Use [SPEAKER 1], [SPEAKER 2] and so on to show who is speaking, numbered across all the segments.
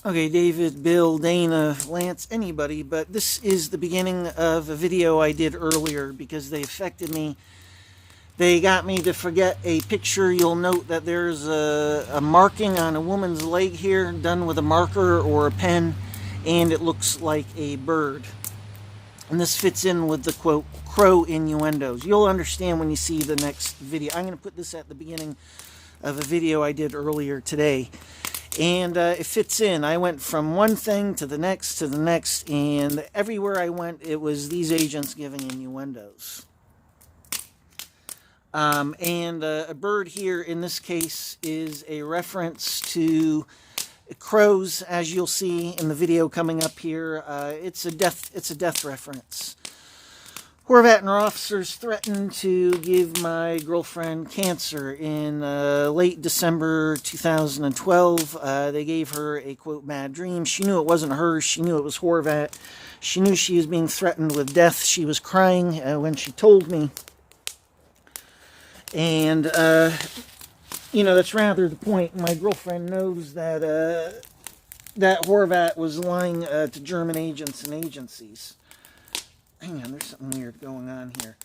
[SPEAKER 1] Okay, David, Bill, Dana, Lance, anybody, but this is the beginning of a video I did earlier because they affected me. They got me to forget a picture. You'll note that there's a marking on a woman's leg here, done with a marker or a pen, and it looks like a bird. And this fits in with the quote, crow innuendos. You'll understand when you see the next video. I'm going to put this at the beginning of a video I did earlier today. And it fits in. I went from one thing to the next, and everywhere I went, it was these agents giving innuendos. And a bird here, in this case, is a reference to crows, as you'll see in the video coming up here. It's a death reference. Horvat and her officers threatened to give my girlfriend cancer in late December 2012. They gave her a, quote, bad dream. She knew it wasn't her. She knew it was Horvat. She knew she was being threatened with death. She was crying when she told me. And, you know, that's rather the point. My girlfriend knows that, that Horvat was lying to German agents and agencies. Hang on, there's something weird going on here.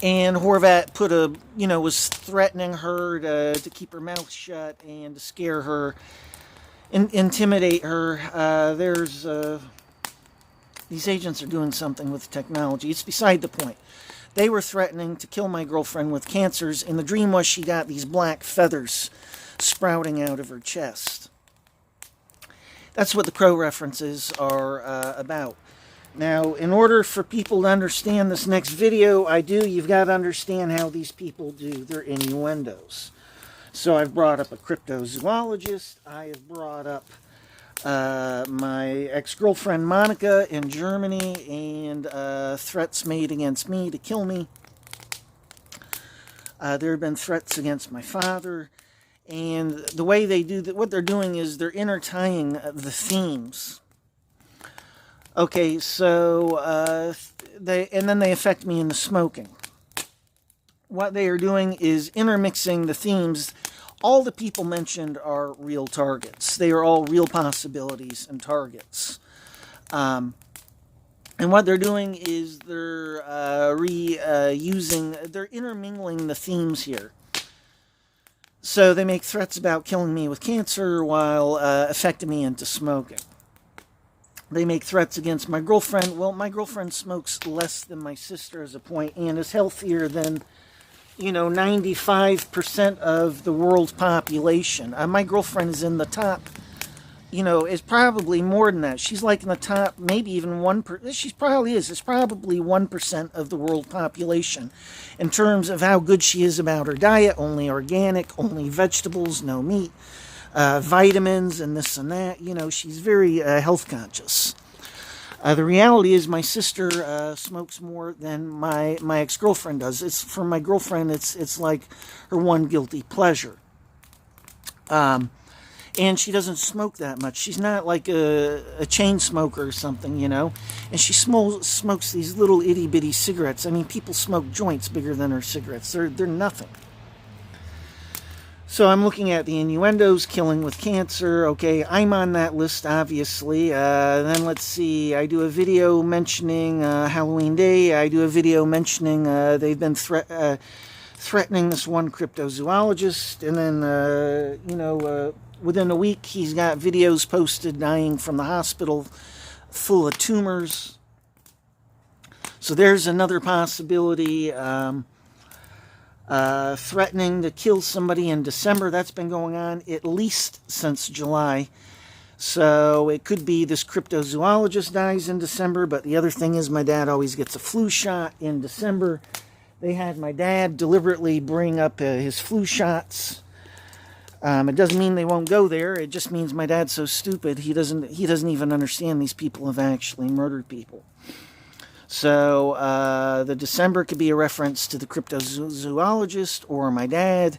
[SPEAKER 1] And Horvat was threatening her to keep her mouth shut and to scare her, intimidate her. These agents are doing something with technology. It's beside the point. They were threatening to kill my girlfriend with cancers, and the dream was she got these black feathers sprouting out of her chest. That's what the crow references are about. Now, in order for people to understand this next video you've got to understand how these people do their innuendos. So I've brought up a cryptozoologist. I have brought up my ex-girlfriend Monica in Germany and threats made against me to kill me. There have been threats against my father. And the way they do that, what they're doing is they're intertying the themes. Okay, so then they affect me in the smoking. What they are doing is intermixing the themes. All the people mentioned are real targets. They are all real possibilities and targets. And what they're doing is they're they're intermingling the themes here. So they make threats about killing me with cancer while affecting me into smoking. They make threats against my girlfriend. Well, my girlfriend smokes less than my sister as a point and is healthier than, 95% of the world's population. My girlfriend is in the top, is probably more than that. She's like in the top, maybe even 1%. She probably is. It's probably 1% of the world population in terms of how good she is about her diet. Only organic, only vegetables, no meat, vitamins and this and that. She's very health conscious. The reality is my sister smokes more than my ex-girlfriend does. It's for my girlfriend, it's like her one guilty pleasure. And she doesn't smoke that much. She's not like a chain smoker or something, And she smokes these little itty-bitty cigarettes. I mean, people smoke joints bigger than her cigarettes. They're nothing. So I'm looking at the innuendos, killing with cancer. Okay, I'm on that list, obviously. Then let's see. I do a video mentioning Halloween Day. I do a video mentioning they've been threatening this one cryptozoologist. And then, within a week, he's got videos posted dying from the hospital full of tumors. So there's another possibility. Threatening to kill somebody in December. That's been going on at least since July. So it could be this cryptozoologist dies in December, but the other thing is my dad always gets a flu shot in December. They had my dad deliberately bring up his flu shots. It doesn't mean they won't go there. It just means my dad's so stupid he doesn't even understand these people have actually murdered people. So the December could be a reference to the cryptozoologist or my dad.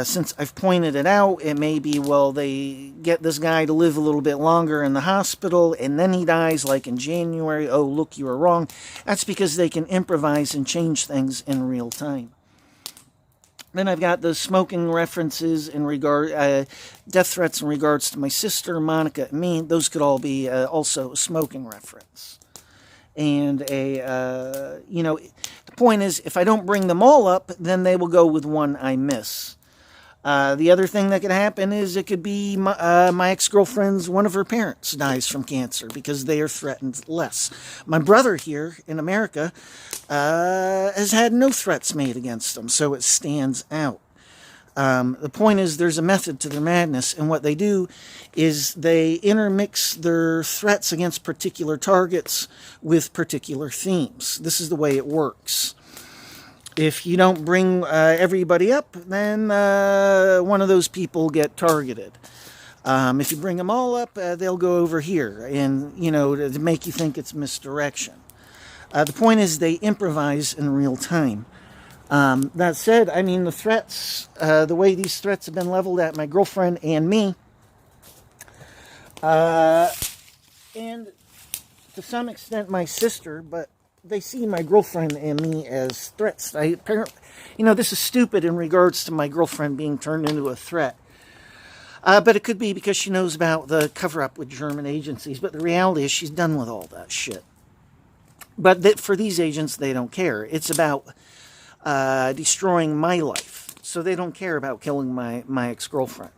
[SPEAKER 1] Since I've pointed it out, it may be, well, they get this guy to live a little bit longer in the hospital, and then he dies, like in January. Oh, look, you were wrong. That's because they can improvise and change things in real time. Then I've got the smoking references in regard, death threats in regards to my sister, Monica, and me. Those could all be also a smoking reference. And the point is, if I don't bring them all up, then they will go with one I miss. The other thing that could happen is it could be my ex-girlfriend's, one of her parents dies from cancer because they are threatened less. My brother here in America has had no threats made against them, so it stands out. The point is there's a method to their madness, and what they do is they intermix their threats against particular targets with particular themes. This is the way it works. If you don't bring everybody up, then one of those people get targeted. If you bring them all up, they'll go over here, and to make you think it's misdirection. The point is they improvise in real time. That said, I mean, the threats, the way these threats have been leveled at my girlfriend and me, and to some extent my sister, but they see my girlfriend and me as threats. This is stupid in regards to my girlfriend being turned into a threat. But it could be because she knows about the cover-up with German agencies, but the reality is she's done with all that shit. But for these agents, they don't care. It's about destroying my life. So they don't care about killing my ex-girlfriend.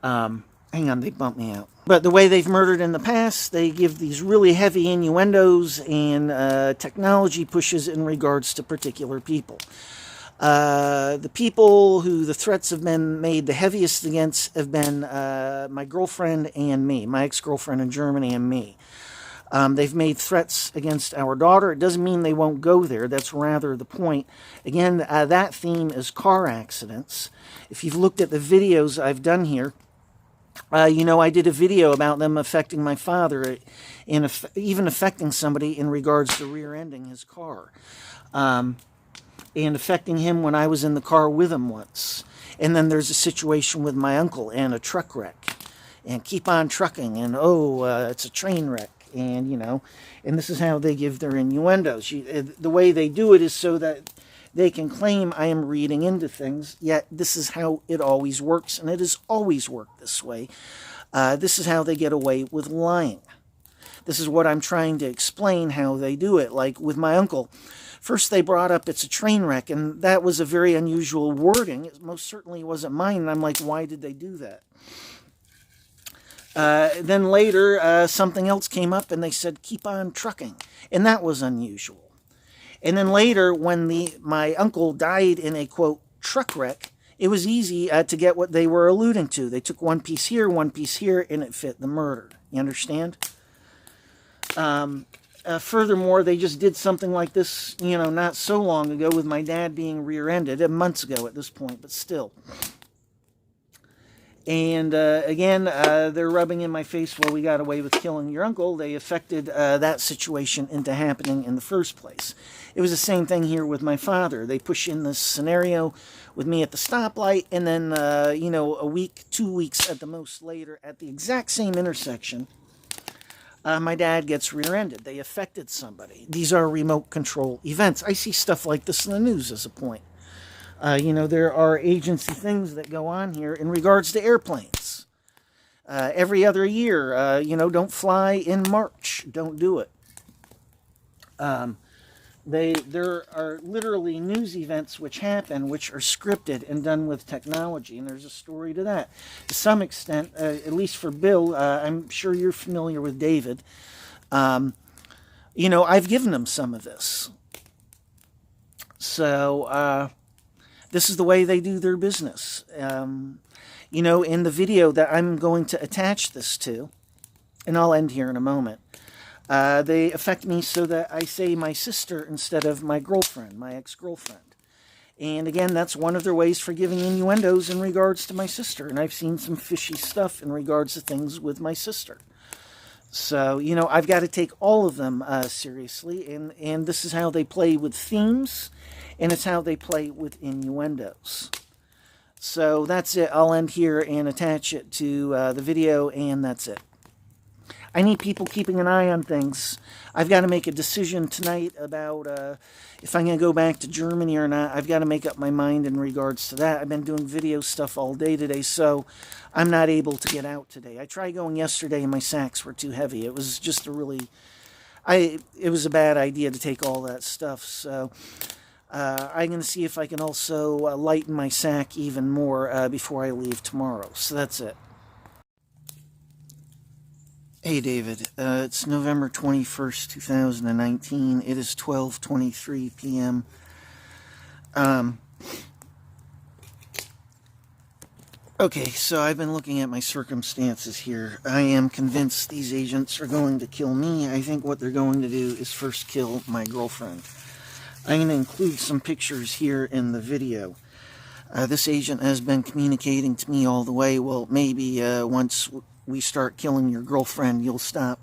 [SPEAKER 1] Hang on, they bumped me out. But the way they've murdered in the past, they give these really heavy innuendos and technology pushes in regards to particular people. The people who the threats have been made the heaviest against have been my girlfriend and me, my ex-girlfriend in Germany and me. They've made threats against our daughter. It doesn't mean they won't go there. That's rather the point. Again, that theme is car accidents. If you've looked at the videos I've done here, I did a video about them affecting my father and even affecting somebody in regards to rear-ending his car. And affecting him when I was in the car with him once. And then there's a situation with my uncle and a truck wreck. And keep on trucking. And, it's a train wreck. And, and this is how they give their innuendos. The way they do it is so that they can claim I am reading into things, yet this is how it always works, and it has always worked this way. This is how they get away with lying. This is what I'm trying to explain how they do it. Like with my uncle, first they brought up it's a train wreck, and that was a very unusual wording. It most certainly wasn't mine, and I'm like, why did they do that? Then later, something else came up, and they said, keep on trucking, and that was unusual. And then later, when my uncle died in a, quote, truck wreck, it was easy to get what they were alluding to. They took one piece here, and it fit the murder. You understand? Furthermore, they just did something like this, not so long ago with my dad being rear-ended, months ago at this point, but still. And again, they're rubbing in my face, well, we got away with killing your uncle. They affected that situation into happening in the first place. It was the same thing here with my father. They push in this scenario with me at the stoplight, and then, a week, 2 weeks at the most later, at the exact same intersection, my dad gets rear-ended. They affected somebody. These are remote control events. I see stuff like this in the news as a point. There are agency things that go on here in regards to airplanes. Every other year, don't fly in March. Don't do it. There are literally news events which happen, which are scripted and done with technology, and there's a story to that. To some extent, at least for Bill, I'm sure you're familiar with David. I've given him some of this. So, this is the way they do their business. In the video that I'm going to attach this to, and I'll end here in a moment, they affect me so that I say my sister instead of my girlfriend, my ex-girlfriend. And again, that's one of their ways for giving innuendos in regards to my sister. And I've seen some fishy stuff in regards to things with my sister. So, I've got to take all of them seriously. And this is how they play with themes. And it's how they play with innuendos. So that's it. I'll end here and attach it to the video. And that's it. I need people keeping an eye on things. I've got to make a decision tonight about if I'm going to go back to Germany or not. I've got to make up my mind in regards to that. I've been doing video stuff all day today, so I'm not able to get out today. I tried going yesterday and my sacks were too heavy. It was just it was a bad idea to take all that stuff, so I'm going to see if I can also lighten my sack even more before I leave tomorrow. So that's it. Hey David, it's November 21st, 2019. It is 12:23 p.m. Okay, so I've been looking at my circumstances here. I am convinced these agents are going to kill me. I think what they're going to do is first kill my girlfriend. I'm going to include some pictures here in the video. This agent has been communicating to me all the way. Well, maybe once we start killing your girlfriend, you'll stop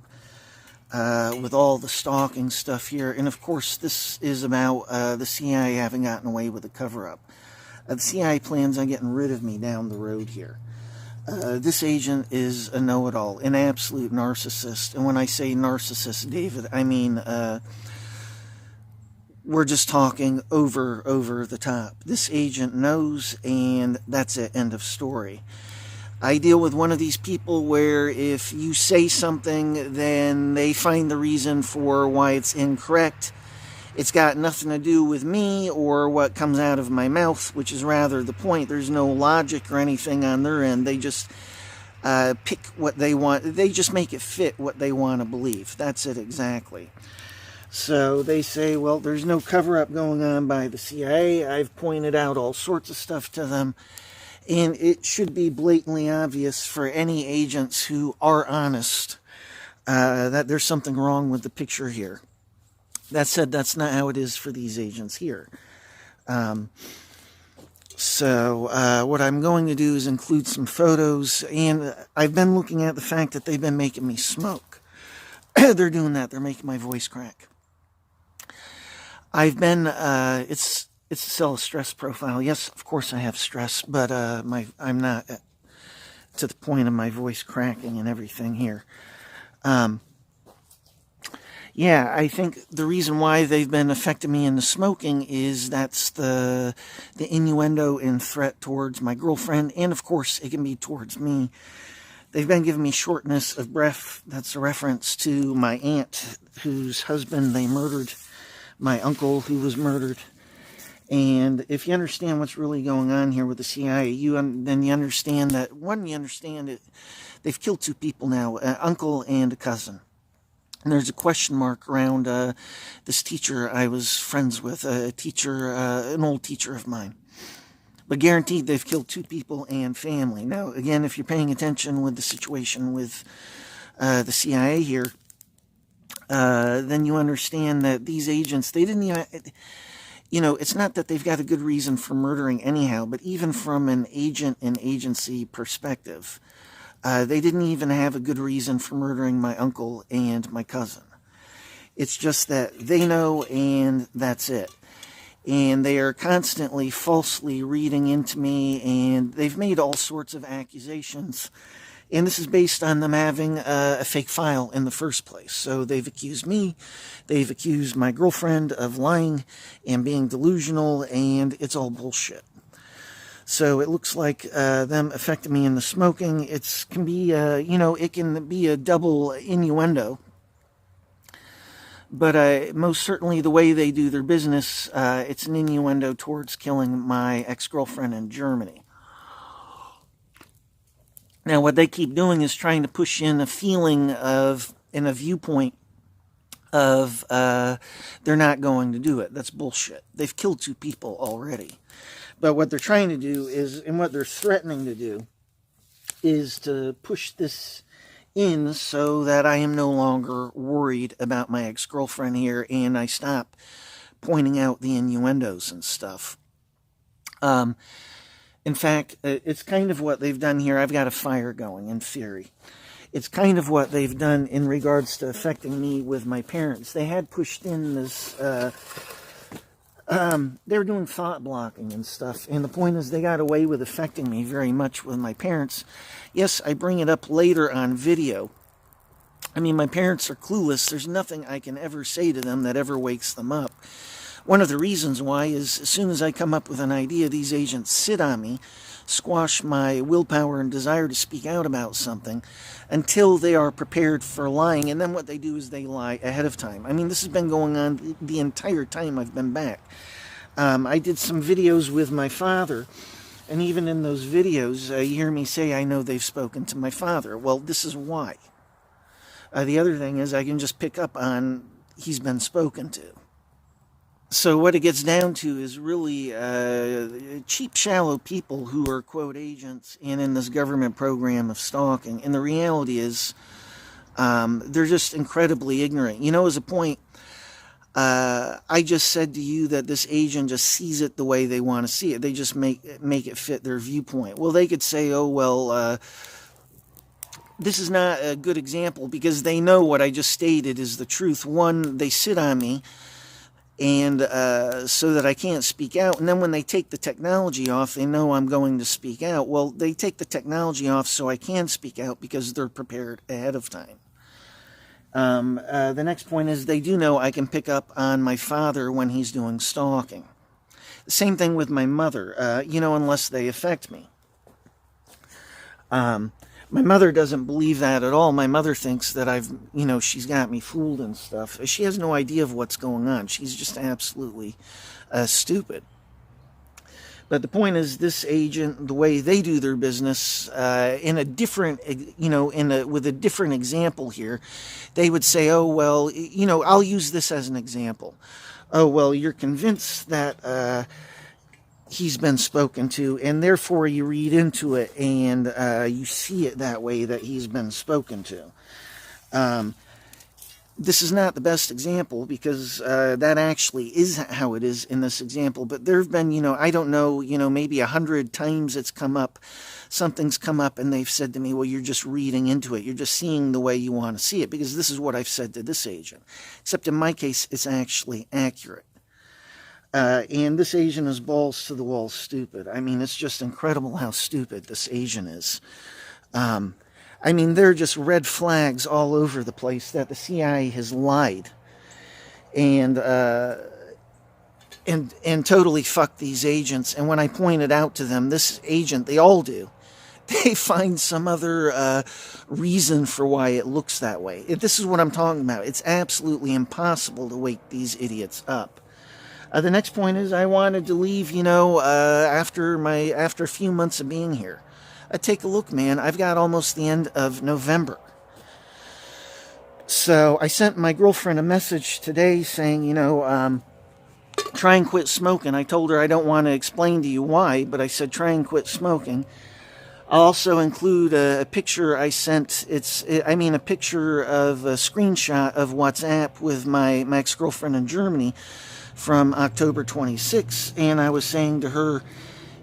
[SPEAKER 1] with all the stalking stuff here. And of course, this is about the CIA having gotten away with a cover-up. The CIA plans on getting rid of me down the road here. This agent is a know-it-all, an absolute narcissist. And when I say narcissist, David, I mean we're just talking over the top. This agent knows, and that's it, end of story. I deal with one of these people where if you say something, then they find the reason for why it's incorrect. It's got nothing to do with me or what comes out of my mouth, which is rather the point. There's no logic or anything on their end. They just pick what they want. They just make it fit what they want to believe. That's it exactly. So they say, well, there's no cover-up going on by the CIA. I've pointed out all sorts of stuff to them. And it should be blatantly obvious for any agents who are honest that there's something wrong with the picture here. That said, that's not how it is for these agents here. So what I'm going to do is include some photos. And I've been looking at the fact that they've been making me smoke. They're doing that. They're making my voice crack. I've been, it's a cell stress profile. Yes, of course I have stress, but I'm not to the point of my voice cracking and everything here. Yeah, I think the reason why they've been affecting me into smoking is that's the innuendo and threat towards my girlfriend, and of course it can be towards me. They've been giving me shortness of breath. That's a reference to my aunt whose husband they murdered, my uncle who was murdered. And if you understand what's really going on here with the CIA, then you understand that, one, you understand it, they've killed two people now, an uncle and a cousin. And there's a question mark around this teacher I was friends with, an old teacher of mine. But guaranteed they've killed two people and family. Now, again, if you're paying attention with the situation with the CIA here, then you understand that these agents, they didn't even... You know, it's not that they've got a good reason for murdering anyhow, but even from an agent and agency perspective, they didn't even have a good reason for murdering my uncle and my cousin. It's just that they know, and that's it. And they are constantly falsely reading into me, and they've made all sorts of accusations. And this is based on them having a fake file in the first place. So they've accused me, they've accused my girlfriend of lying and being delusional, and it's all bullshit. So it looks like them affecting me in the smoking. It can be, it can be a double innuendo. But most certainly the way they do their business, it's an innuendo towards killing my ex-girlfriend in Germany. Now, what they keep doing is trying to push in a feeling of, and a viewpoint of, they're not going to do it. That's bullshit. They've killed two people already. But what they're trying to do is, and what they're threatening to do, is to push this in so that I am no longer worried about my ex-girlfriend here, and I stop pointing out the innuendos and stuff. In fact, it's kind of what they've done here. I've got a fire going, in theory. It's kind of what they've done in regards to affecting me with my parents. They had pushed in this, they were doing thought blocking and stuff. And the point is they got away with affecting me very much with my parents. Yes, I bring it up later on video. I mean, my parents are clueless. There's nothing I can ever say to them that ever wakes them up. One of the reasons why is as soon as I come up with an idea, these agents sit on me, squash my willpower and desire to speak out about something until they are prepared for lying. And then what they do is they lie ahead of time. I mean, this has been going on the entire time I've been back. I did some videos with my father, and even in those videos, you hear me say, I know they've spoken to my father. Well, this is why. The other thing is I can just pick up on he's been spoken to. So what it gets down to is really cheap, shallow people who are, quote, agents and in this government program of stalking. And the reality is they're just incredibly ignorant. You know, as a point, I just said to you that this agent just sees it the way they want to see it. They just make it fit their viewpoint. Well, they could say, oh, well, this is not a good example because they know what I just stated is the truth. One, they sit on me, and so that I can't speak out. And then when they take the technology off, they know I'm going to speak out. Well, they take the technology off so I can speak out because they're prepared ahead of time. The next point is they do know I can pick up on my father when he's doing stalking. The same thing with my mother, unless they affect me. My mother doesn't believe that at all. My mother thinks that she's got me fooled and stuff. She has no idea of what's going on. She's just absolutely stupid. But the point is, this agent, the way they do their business, in a different, with a different example here, they would say, oh, well, I'll use this as an example. Oh, well, you're convinced that he's been spoken to, and therefore you read into it and you see it that way, that he's been spoken to. This is not the best example because that actually is how it is in this example, but there have been, I don't know, maybe 100 times it's come up, something's come up and they've said to me, well, you're just reading into it, you're just seeing the way you want to see it, because this is what I've said to this agent, except in my case it's actually accurate. And this agent is balls to the wall stupid. I mean, it's just incredible how stupid this agent is. I mean, there are just red flags all over the place that the CIA has lied and totally fucked these agents. And when I point it out to them, this agent, they all do, they find some other reason for why it looks that way. This is what I'm talking about. It's absolutely impossible to wake these idiots up. The next point is I wanted to leave, after a few months of being here. Take a look, man. I've got almost the end of November. So I sent my girlfriend a message today saying, try and quit smoking. I told her I don't want to explain to you why, but I said try and quit smoking. I'll also include a picture I sent. A picture of a screenshot of WhatsApp with my ex-girlfriend in Germany from October 26th, and I was saying to her,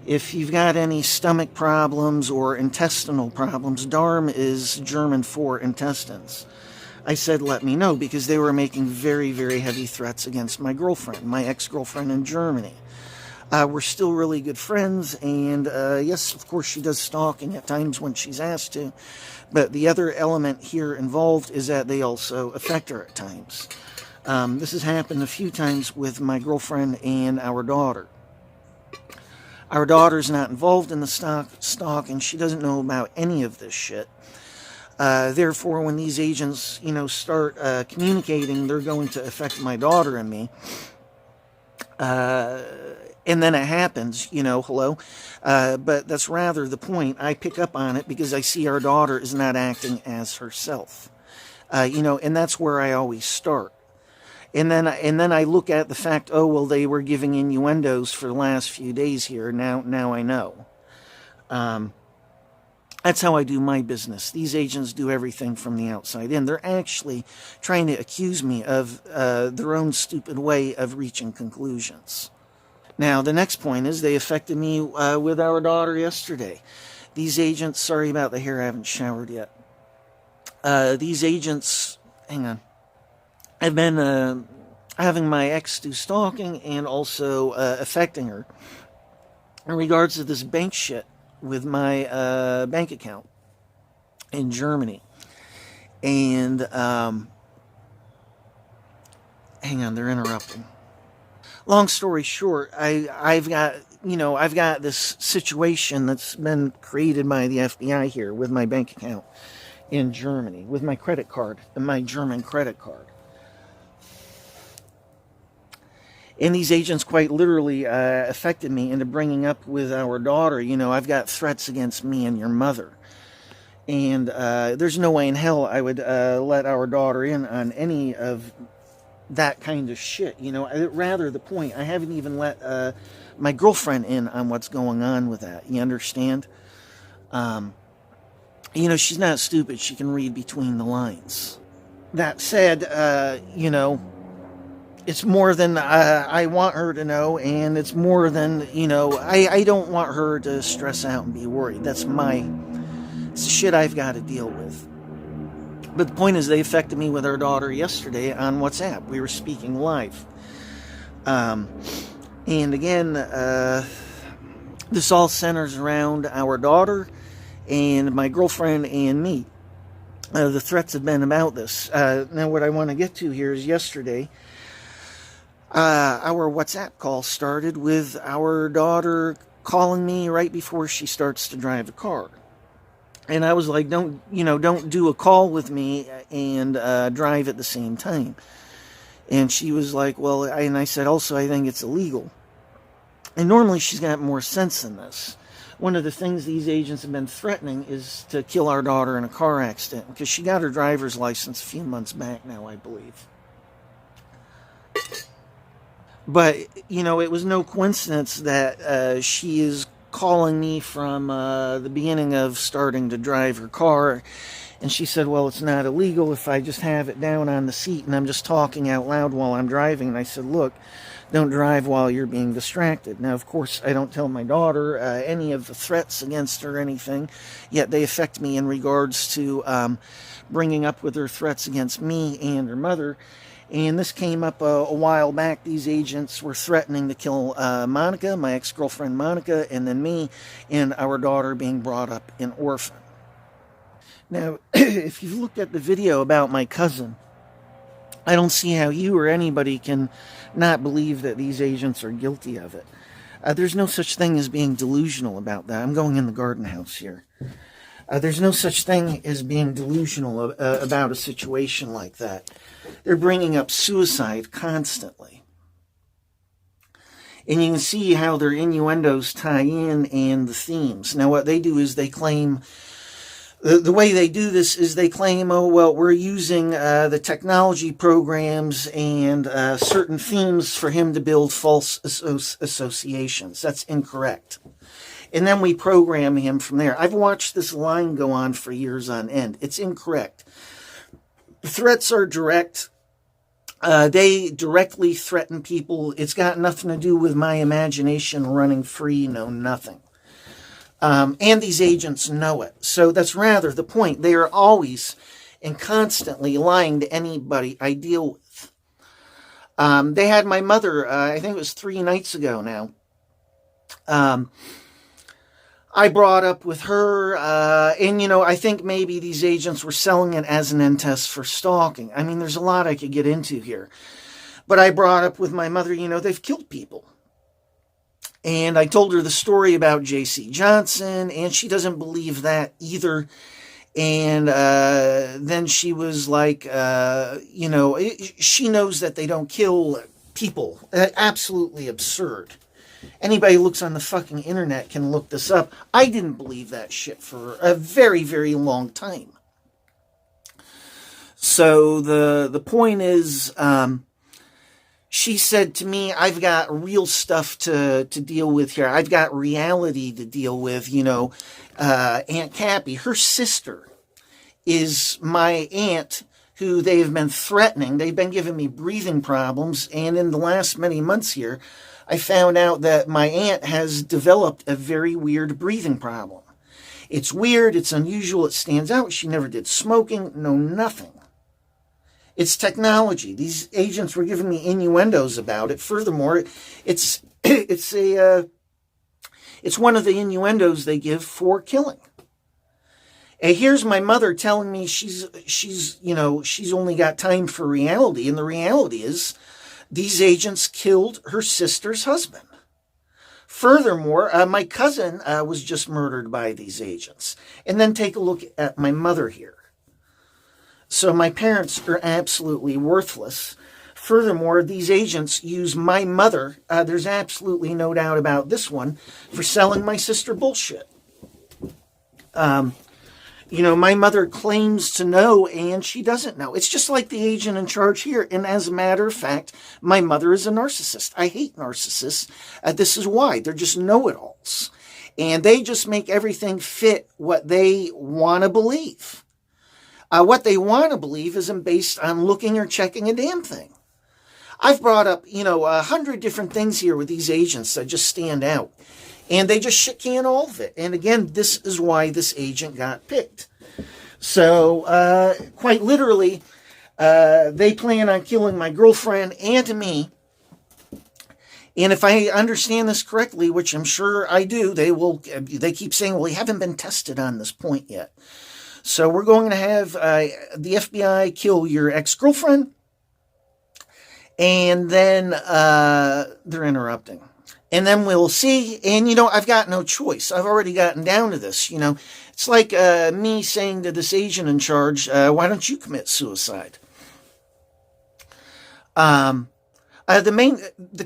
[SPEAKER 1] if you've got any stomach problems or intestinal problems, Darm is German for intestines. I said, let me know, because they were making very, very heavy threats against my girlfriend, my ex-girlfriend in Germany. We're still really good friends, and yes, of course, she does stalking at times when she's asked to, but the other element here involved is that they also affect her at times. This has happened a few times with my girlfriend and our daughter. Our daughter's not involved in the stalking. She doesn't know about any of this shit. Therefore, when these agents, start communicating, they're going to affect my daughter and me. And then it happens, hello. But that's rather the point. I pick up on it because I see our daughter is not acting as herself. And that's where I always start. And then I look at the fact, oh, well, they were giving innuendos for the last few days here. Now I know. That's how I do my business. These agents do everything from the outside in. They're actually trying to accuse me of their own stupid way of reaching conclusions. Now, the next point is they affected me with our daughter yesterday. These agents, sorry about the hair, I haven't showered yet. These agents, hang on. I've been having my ex do stalking and also affecting her in regards to this bank shit with my bank account in Germany. And, hang on, they're interrupting. Long story short, I've got this situation that's been created by the FBI here with my bank account in Germany, with my credit card, my German credit card. And these agents quite literally affected me into bringing up with our daughter, I've got threats against me and your mother. And there's no way in hell I would let our daughter in on any of that kind of shit. Rather the point, I haven't even let my girlfriend in on what's going on with that. You understand? She's not stupid. She can read between the lines. That said, it's more than I want her to know, and it's more than, I don't want her to stress out and be worried. It's the shit I've got to deal with. But the point is, they affected me with our daughter yesterday on WhatsApp. We were speaking live. And again, this all centers around our daughter and my girlfriend and me. The threats have been about this. Now, what I want to get to here is yesterday, our WhatsApp call started with our daughter calling me right before she starts to drive the car. And I was like, don't do a call with me and drive at the same time. And she was like, well, and I said, also, I think it's illegal. And normally she's got more sense than this. One of the things these agents have been threatening is to kill our daughter in a car accident, because she got her driver's license a few months back now, I believe. But, it was no coincidence that she is calling me from the beginning of starting to drive her car. And she said, well, it's not illegal if I just have it down on the seat and I'm just talking out loud while I'm driving. And I said, look, don't drive while you're being distracted. Now, of course, I don't tell my daughter any of the threats against her or anything, yet they affect me in regards to bringing up with her threats against me and her mother. And this came up a while back. These agents were threatening to kill Monica, my ex-girlfriend Monica, and then me, and our daughter being brought up an orphan. Now, if you've looked at the video about my cousin, I don't see how you or anybody can not believe that these agents are guilty of it. There's no such thing as being delusional about that. I'm going in the garden house here. There's no such thing as being delusional about a situation like that. They're bringing up suicide constantly. And you can see how their innuendos tie in and the themes. Now, what they do is they claim, the way they do this is they claim, oh, well, we're using the technology programs and certain themes for him to build false associations. That's incorrect. And then we program him from there. I've watched this line go on for years on end. It's incorrect. The threats are direct. They directly threaten people. It's got nothing to do with my imagination running free. No, nothing. And these agents know it. So that's rather the point. They are always and constantly lying to anybody I deal with. They had my mother, I think it was 3 nights ago now. I brought up with her, and, I think maybe these agents were selling it as an end test for stalking. I mean, there's a lot I could get into here. But I brought up with my mother, they've killed people. And I told her the story about J.C. Johnson, and she doesn't believe that either. And then she was like, she knows that they don't kill people. Absolutely absurd. Anybody who looks on the fucking internet can look this up. I didn't believe that shit for a very, very long time. So the point is, she said to me, I've got real stuff to deal with here. I've got reality to deal with, Aunt Cappy. Her sister is my aunt who they've been threatening. They've been giving me breathing problems. And in the last many months here, I found out that my aunt has developed a very weird breathing problem. It's weird, it's unusual, it stands out. She never did smoking, no nothing. It's technology. These agents were giving me innuendos about it. Furthermore, it's one of the innuendos they give for killing. And here's my mother telling me she's only got time for reality, and the reality is these agents killed her sister's husband. Furthermore, my cousin was just murdered by these agents. And then take a look at my mother here. So my parents are absolutely worthless. Furthermore, these agents use my mother, there's absolutely no doubt about this one, for selling my sister bullshit. My mother claims to know, and she doesn't know. It's just like the agent in charge here. And as a matter of fact, my mother is a narcissist. I hate narcissists. This is why. They're just know-it-alls. And they just make everything fit what they want to believe. What they want to believe isn't based on looking or checking a damn thing. I've brought up, 100 different things here with these agents that just stand out. And they just shit can all of it. And again, this is why this agent got picked. So, quite literally, they plan on killing my girlfriend and me. And if I understand this correctly, which I'm sure I do, they keep saying, well, you haven't been tested on this point yet. So we're going to have the FBI kill your ex-girlfriend. And then they're interrupting. And then we'll see. And, I've got no choice. I've already gotten down to this. It's like me saying to this agent in charge, why don't you commit suicide? The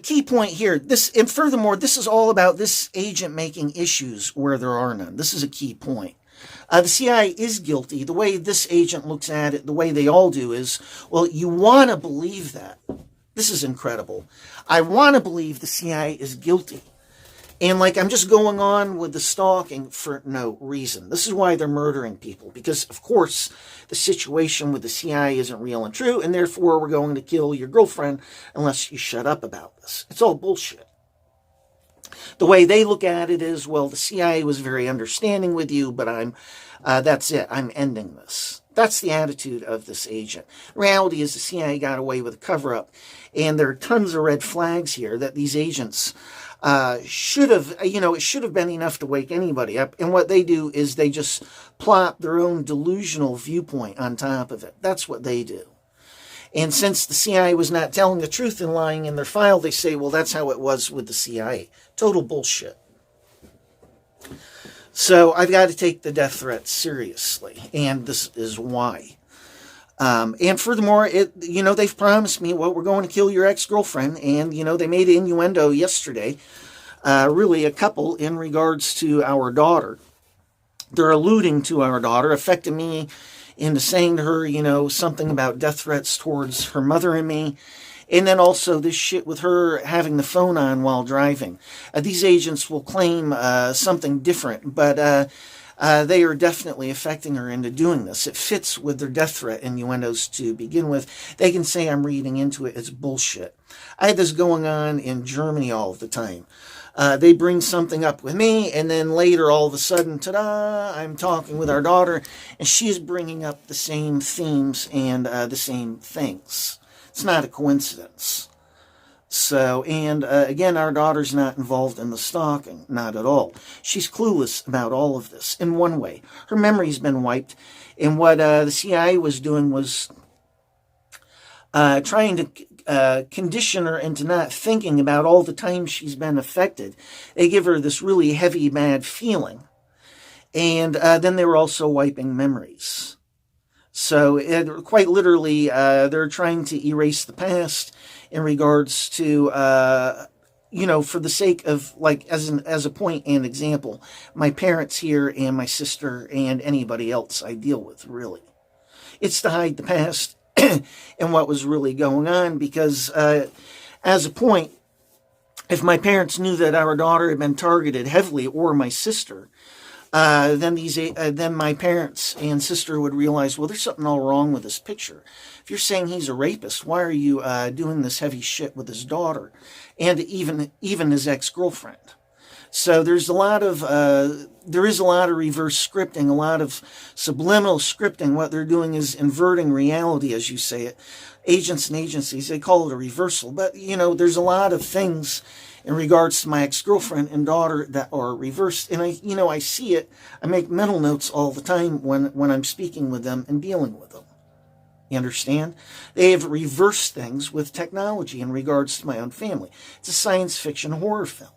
[SPEAKER 1] key point here, and furthermore, this is all about this agent making issues where there are none. This is a key point. The CIA is guilty. The way this agent looks at it, the way they all do is, well, you want to believe that. This is incredible. I want to believe the CIA is guilty. And I'm just going on with the stalking for no reason. This is why they're murdering people. Because, of course, the situation with the CIA isn't real and true. And therefore, we're going to kill your girlfriend unless you shut up about this. It's all bullshit. The way they look at it is, well, the CIA was very understanding with you, but that's it. I'm ending this. That's the attitude of this agent. The reality is the CIA got away with a cover-up, and there are tons of red flags here that these agents should have, it should have been enough to wake anybody up. And what they do is they just plop their own delusional viewpoint on top of it. That's what they do. And since the CIA was not telling the truth and lying in their file, they say, well, that's how it was with the CIA. Total bullshit. So I've got to take the death threats seriously, and this is why. And furthermore, they've promised me, well, we're going to kill your ex-girlfriend, and, they made an innuendo yesterday, really a couple in regards to our daughter. They're alluding to our daughter, affecting me into saying to her, something about death threats towards her mother and me. And then also this shit with her having the phone on while driving. These agents will claim something different, but they are definitely affecting her into doing this. It fits with their death threat innuendos to begin with. They can say I'm reading into it. It's bullshit. I had this going on in Germany all the time. They bring something up with me, and then later, all of a sudden, ta-da, I'm talking with our daughter, and she's bringing up the same themes and the same things. It's not a coincidence. So, and again, our daughter's not involved in the stalking, not at all. She's clueless about all of this in one way. Her memory's been wiped, and what the CIA was doing was trying to condition her into not thinking about all the time she's been affected. They give her this really heavy, bad feeling. And then they were also wiping memories. So quite literally, they're trying to erase the past in regards to, for the sake of, as a point and example, my parents here and my sister and anybody else I deal with, really. It's to hide the past and what was really going on, because as a point, if my parents knew that our daughter had been targeted heavily, or my sister, then my parents and sister would realize, well, there's something all wrong with this picture. If you're saying he's a rapist, why are you doing this heavy shit with his daughter and even his ex-girlfriend? So there is a lot of reverse scripting, a lot of subliminal scripting. What they're doing is inverting reality, as you say it. Agents and agencies, they call it a reversal. But, there's a lot of things in regards to my ex-girlfriend and daughter that are reversed. And I see it. I make mental notes all the time when I'm speaking with them and dealing with them. You understand? They have reversed things with technology in regards to my own family. It's a science fiction horror film.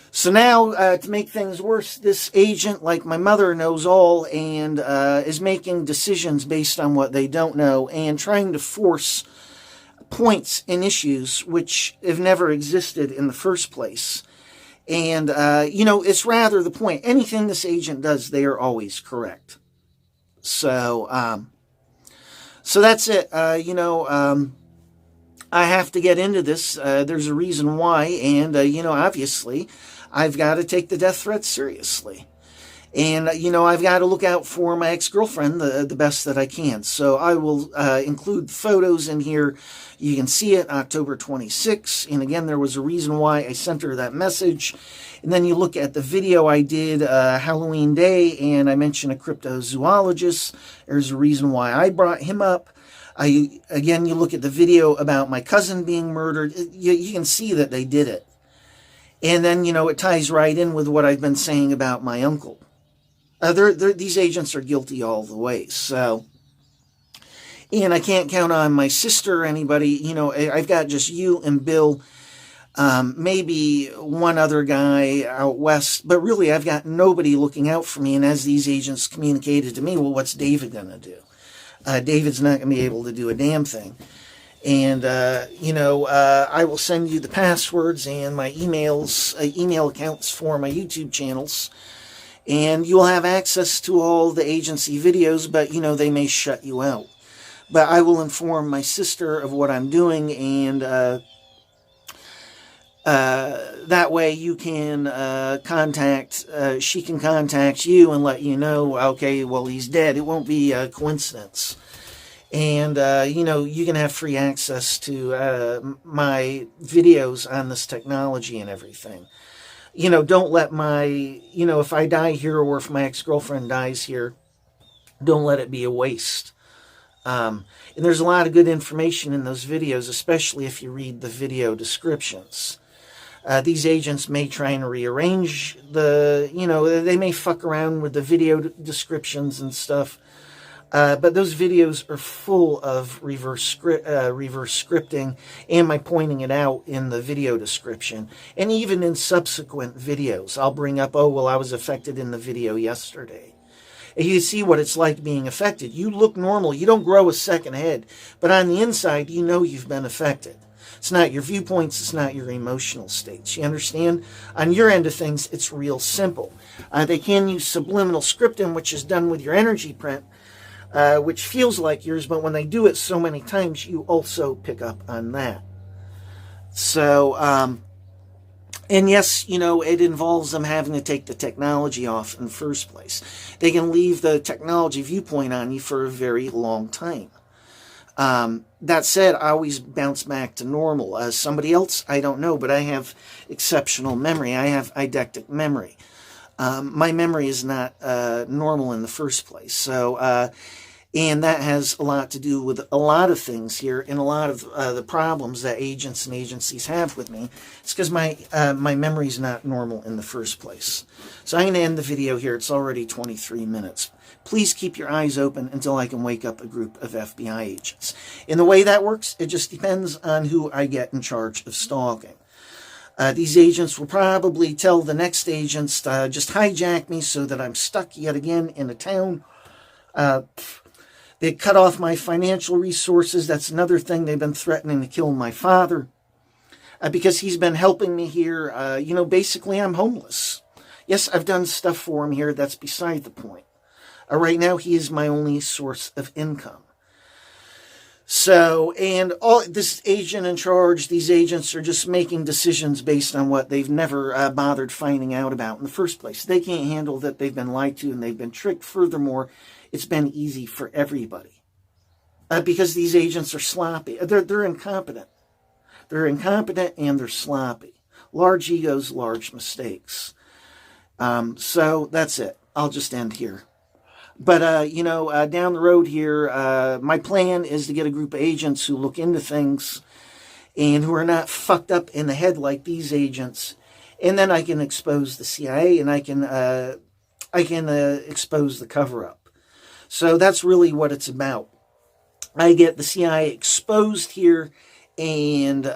[SPEAKER 1] So now, to make things worse, this agent, like my mother, knows all and is making decisions based on what they don't know and trying to force points and issues which have never existed in the first place. And, it's rather the point. Anything this agent does, they are always correct. So that's it. I have to get into this. There's a reason why. And, obviously, I've got to take the death threat seriously. And, I've got to look out for my ex-girlfriend the best that I can. So I will include photos in here. You can see it, October 26th. And again, there was a reason why I sent her that message. And then you look at the video I did Halloween Day, and I mentioned a cryptozoologist. There's a reason why I brought him up. You look at the video about my cousin being murdered. You can see that they did it. And then, it ties right in with what I've been saying about my uncle. These agents are guilty all the way. So, and I can't count on my sister or anybody. I've got just you and Bill, maybe one other guy out west. But really, I've got nobody looking out for me. And as these agents communicated to me, well, what's David going to do? David's not going to be able to do a damn thing. And, I will send you the passwords and my email accounts for my YouTube channels. And you'll have access to all the agency videos, but, they may shut you out. But I will inform my sister of what I'm doing, and that way you can she can contact you and let you know, okay, well, he's dead. It won't be a coincidence. And, you can have free access to my videos on this technology and everything. Don't let if I die here or if my ex-girlfriend dies here, don't let it be a waste. And there's a lot of good information in those videos, especially if you read the video descriptions. These agents may try and rearrange they may fuck around with the video descriptions and stuff. But those videos are full of reverse scripting and my pointing it out in the video description. And even in subsequent videos, I'll bring up, I was affected in the video yesterday. And you see what it's like being affected. You look normal. You don't grow a second head. But on the inside, you've been affected. It's not your viewpoints. It's not your emotional states. You understand? On your end of things, it's real simple. They can use subliminal scripting, which is done with your energy print, which feels like yours, but when they do it so many times, you also pick up on that. So, and yes, it involves them having to take the technology off in the first place. They can leave the technology viewpoint on you for a very long time. That said, I always bounce back to normal. Somebody else, I don't know, but I have exceptional memory. I have eidectic memory. My memory is not normal in the first place. So, and that has a lot to do with a lot of things here and a lot of the problems that agents and agencies have with me. It's because my memory is not normal in the first place. So I'm going to end the video here. It's already 23 minutes. Please keep your eyes open until I can wake up a group of FBI agents. And the way that works, it just depends on who I get in charge of stalking. These agents will probably tell the next agents to just hijack me so that I'm stuck yet again in a town. They cut off my financial resources. That's another thing. They've been threatening to kill my father because he's been helping me here. Basically I'm homeless. Yes, I've done stuff for him here. That's beside the point. Right now, he is my only source of income. So, and all this agent in charge, these agents are just making decisions based on what they've never bothered finding out about in the first place. They can't handle that they've been lied to and they've been tricked. Furthermore, it's been easy for everybody because these agents are sloppy. They're incompetent. They're incompetent and they're sloppy. Large egos, large mistakes. So that's it. I'll just end here. But, down the road here, my plan is to get a group of agents who look into things and who are not fucked up in the head like these agents. And then I can expose the CIA, and I can expose the cover-up. So that's really what it's about. I get the CIA exposed here, and then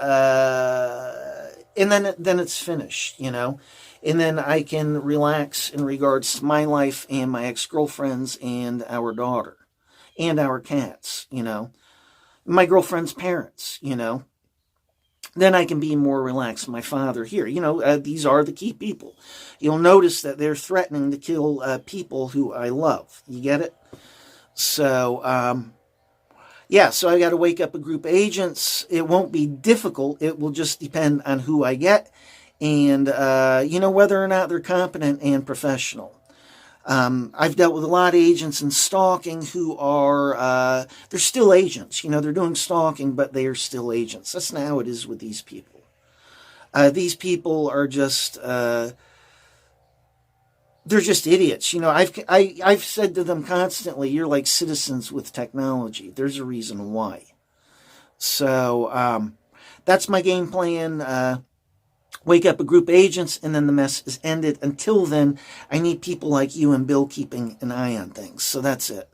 [SPEAKER 1] it's finished, you know. And then I can relax in regards to my life and my ex-girlfriends and our daughter and our cats, you know. My girlfriend's parents, you know. Then I can be more relaxed. My father here, you know, these are the key people. You'll notice that they're threatening to kill people who I love. You get it? So, yeah, so I got to wake up a group of agents. It won't be difficult. It will just depend on who I get and, you know, whether or not they're competent and professional. I've dealt with a lot of agents in stalking who are, they're still agents. You know, they're doing stalking, but they are still agents. That's not how it is with these people. These people are just, they're just idiots. You know, I've said to them constantly, you're like citizens with technology. There's a reason why. So, that's my game plan. Wake up a group of agents, and then the mess is ended. Until then, I need people like you and Bill keeping an eye on things. So that's it.